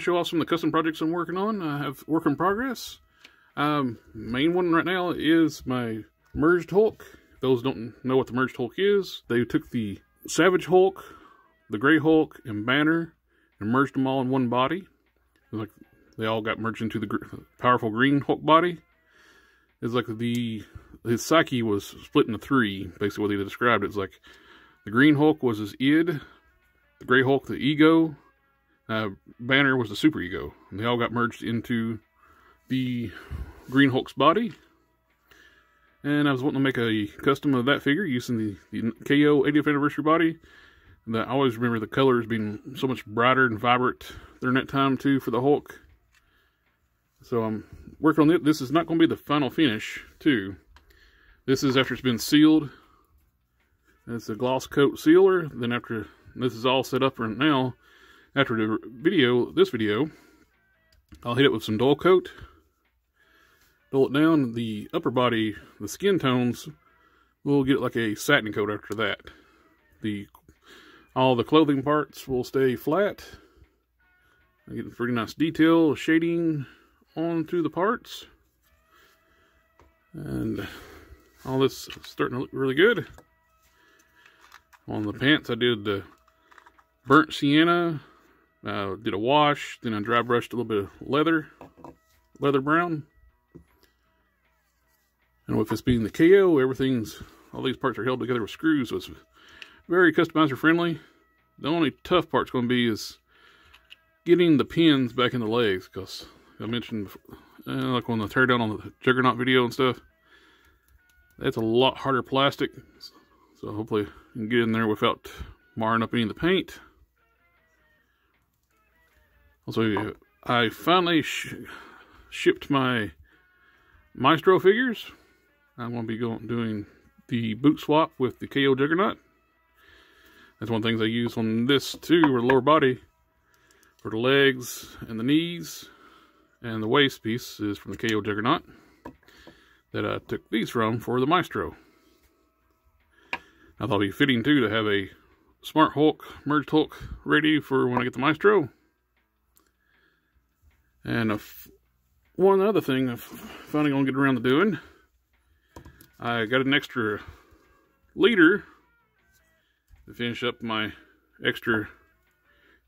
show off some of the custom projects I'm working on. I have work in progress. Main one right now is my merged Hulk. If those don't know what the merged Hulk is, they took the Savage Hulk, the Gray Hulk, and Banner and merged them all in one body. Like they all got merged into the powerful Green Hulk body. It's like his psyche was split into three. Basically, what they described it's like the Green Hulk was his id, the Gray Hulk the ego, Banner was the super ego, and they all got merged into the Green Hulk's body. And I was wanting to make a custom of that figure using the KO 80th anniversary body. And I always remember the colors being so much brighter and vibrant during that time too for the Hulk. So I'm working on it. This is not going to be the final finish too. This is after it's been sealed. It's a gloss coat sealer. Then after this is all set up right now, after this video, I'll hit it with some dull coat. Dull it down. The upper body, the skin tones, we'll get like a satin coat after that. All the clothing parts will stay flat. I get a pretty nice detail, shading onto the parts. And all this is starting to look really good. On the pants, I did the burnt sienna, did a wash, then I dry brushed a little bit of leather brown. And with this being the KO, all these parts are held together with screws, so it's very customizer friendly. The only tough part's going to be is getting the pins back in the legs, because I mentioned, like on the teardown on the Juggernaut video and stuff, that's a lot harder plastic. So hopefully you can get in there without marring up any of the paint. Also, I finally shipped my Maestro figures. I'm going to be doing the boot swap with the KO Juggernaut. That's one of the things I use on this too, or the lower body, for the legs and the knees. And the waist piece is from the KO Juggernaut that I took these from for the Maestro. I thought it'd be fitting too to have a Smart Hulk, Merged Hulk ready for when I get the Maestro. And one other thing I'm finally going to get around to doing, I got an extra leader to finish up my extra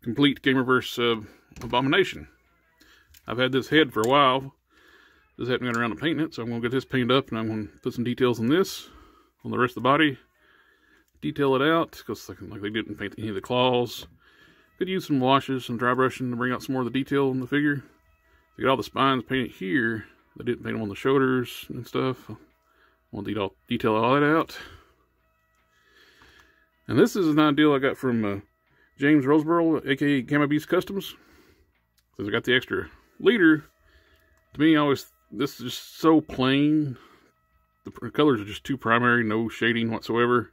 complete Gamerverse Abomination. I've had this head for a while. Just haven't got around to painting it, so I'm going to get this painted up and I'm going to put some details on this, on the rest of the body. Detail it out, because like they didn't paint any of the claws. Could use some washes, some dry brushing to bring out some more of the detail in the figure. To get all the spines painted here, they didn't paint them on the shoulders and stuff. I want to detail all that out. And this is an idea I got from James Roseboro, aka Gamma Beast Customs. Since I got the extra leader, to me, this is just so plain. The colors are just too primary, no shading whatsoever.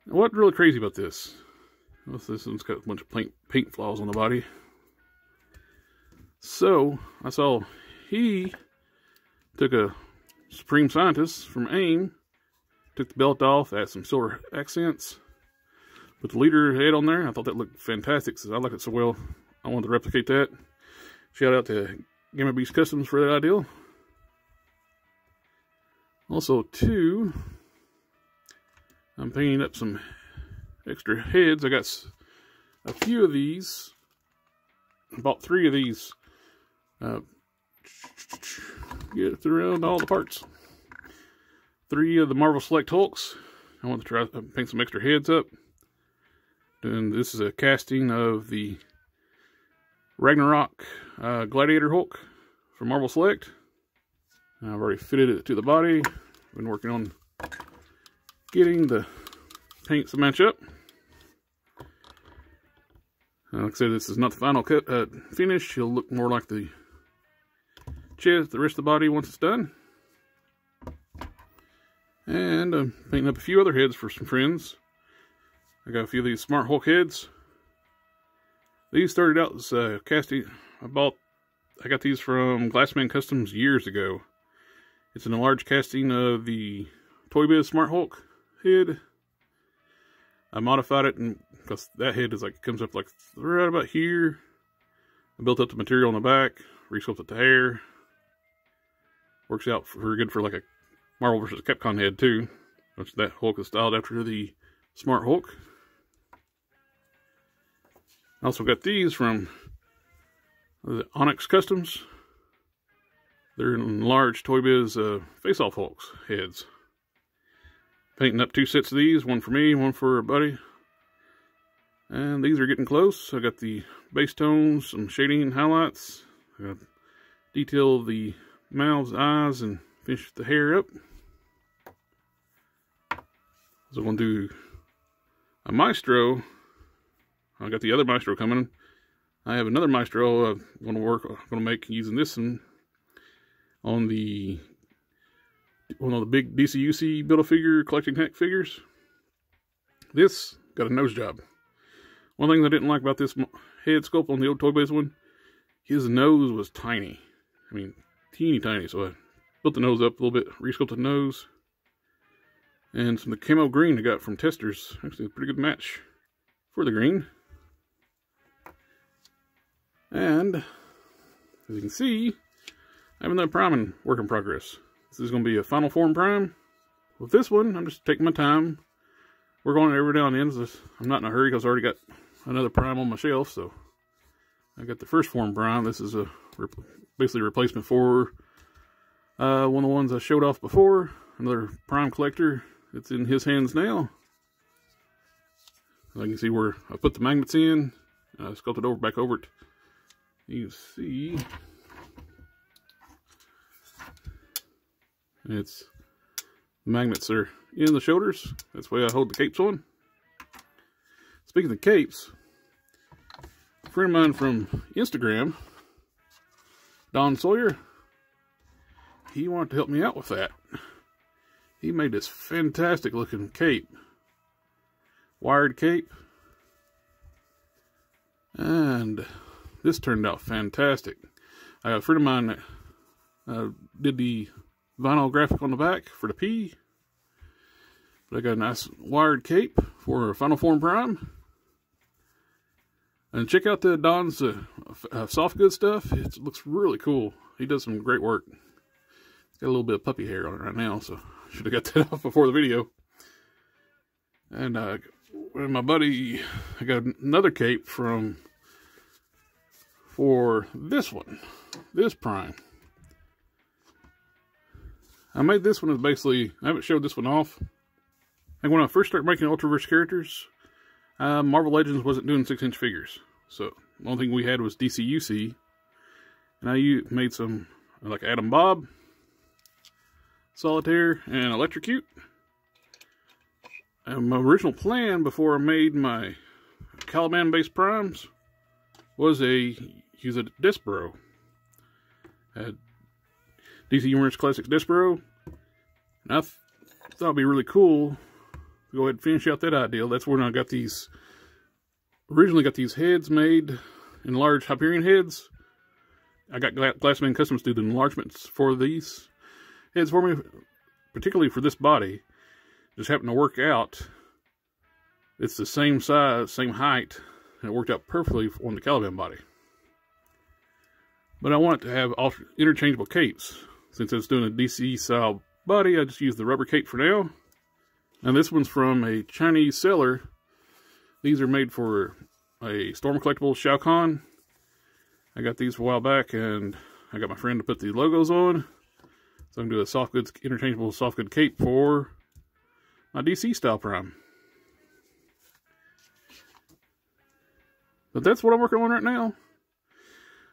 What's really crazy about this? Well, this one's got a bunch of paint flaws on the body. So, I saw he took a Supreme Scientist from AIM, took the belt off, added some silver accents, put the leader head on there. I thought that looked fantastic, since I like it so well. I wanted to replicate that. Shout out to Gamma Beast Customs for that idea. Also, too, I'm painting up some extra heads. I got a few of these. I bought 3 of these. Get around all the parts. 3 of the Marvel Select Hulks. I want to try to paint some extra heads up. And this is a casting of the Ragnarok Gladiator Hulk from Marvel Select. I've already fitted it to the body. Been working on getting the paints to match up. Like I said, this is not the final finish. It'll look more like the chest, the rest of the body once it's done. And I'm painting up a few other heads for some friends. I got a few of these Smart Hulk heads. These started out as casting. I got these from Glassman Customs years ago. It's an enlarged casting of the Toy Biz Smart Hulk head. I modified it, and because that head is like, comes up like right about here. I built up the material on the back, resculpted the hair. Works out for good for like a Marvel vs. Capcom head too, which that Hulk is styled after the Smart Hulk. I also got these from the Onyx Customs. They're in large Toy Biz face-off Hulks heads. Painting up 2 sets of these, one for me, one for a buddy. And these are getting close. I got the base tones, some shading and highlights. I got detail of the mouths, eyes, and finish the hair up. So I'm going to do a Maestro. I got the other Maestro coming. I have another Maestro I'm going to make using this one on one of the big DCUC Build-A-Figure collecting hack figures. This got a nose job. One thing I didn't like about this head sculpt on the old Toy Biz one, his nose was tiny. I mean, teeny tiny. So I built the nose up a little bit, resculpted the nose. And some of the camo green I got from Testers. Actually, a pretty good match for the green. And, as you can see, I have another priming work in progress. This is going to be a final form prime. With this one, I'm just taking my time. We're going every now and then. I'm not in a hurry because I already got another prime on my shelf. So, I got the first form prime. This is basically a replacement for one of the ones I showed off before. Another prime collector. It's in his hands now. I can see where I put the magnets in. I sculpted back over it. You can see the magnets are in the shoulders. That's the way I hold the capes on. Speaking of capes, a friend of mine from Instagram, Don Sawyer, he wanted to help me out with that. He made this fantastic looking cape. Wired cape. And this turned out fantastic. I got a friend of mine that did the vinyl graphic on the back for the P. But I got a nice wired cape for a Final Form Prime. And check out the Don's soft good stuff. It looks really cool. He does some great work. It's got a little bit of puppy hair on it right now, so should have got that off before the video. And my buddy, I got another cape for this one, this prime. I made this one as basically, I haven't showed this one off. And when I first started making Ultraverse characters, Marvel Legends wasn't doing 6-inch figures. So the only thing we had was DCUC. And I made some like Adam Bob, Solitaire, and Electrocute. And my original plan before I made my Caliban-based primes was use a Despero. I had DC Universe Classics Despero. And I thought it'd be really cool to go ahead and finish out that idea. That's when I got these, originally got these heads made in large Hyperion heads. I got Glassman Customs to do the enlargements for these heads for me, particularly for this body. Just happened to work out. It's the same size, same height, and it worked out perfectly on the Caliban body. But I want it to have interchangeable capes. Since it's doing a DC style body, I just use the rubber cape for now. And this one's from a Chinese seller. These are made for a Storm Collectibles Shao Kahn. I got these a while back, and I got my friend to put the logos on. So I'm going to do a interchangeable soft good cape for my DC style prime. But that's what I'm working on right now.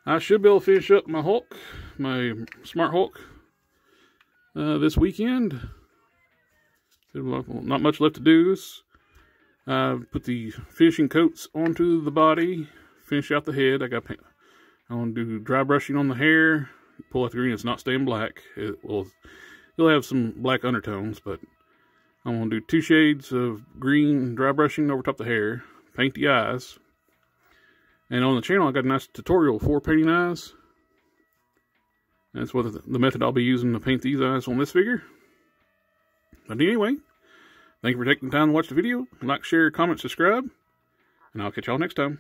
I should be able to finish up my Hulk, my Smart Hulk, this weekend. Not much left to do. Put the finishing coats onto the body, finish out the head. I want to do dry brushing on the hair. Pull out the green, it's not staying black. You'll have some black undertones, but I'm going to do 2 shades of green dry brushing over top the hair, paint the eyes. And on the channel, I got a nice tutorial for painting eyes. That's what the method I'll be using to paint these eyes on this figure. But anyway, thank you for taking the time to watch the video. Like, share, comment, subscribe, and I'll catch y'all next time.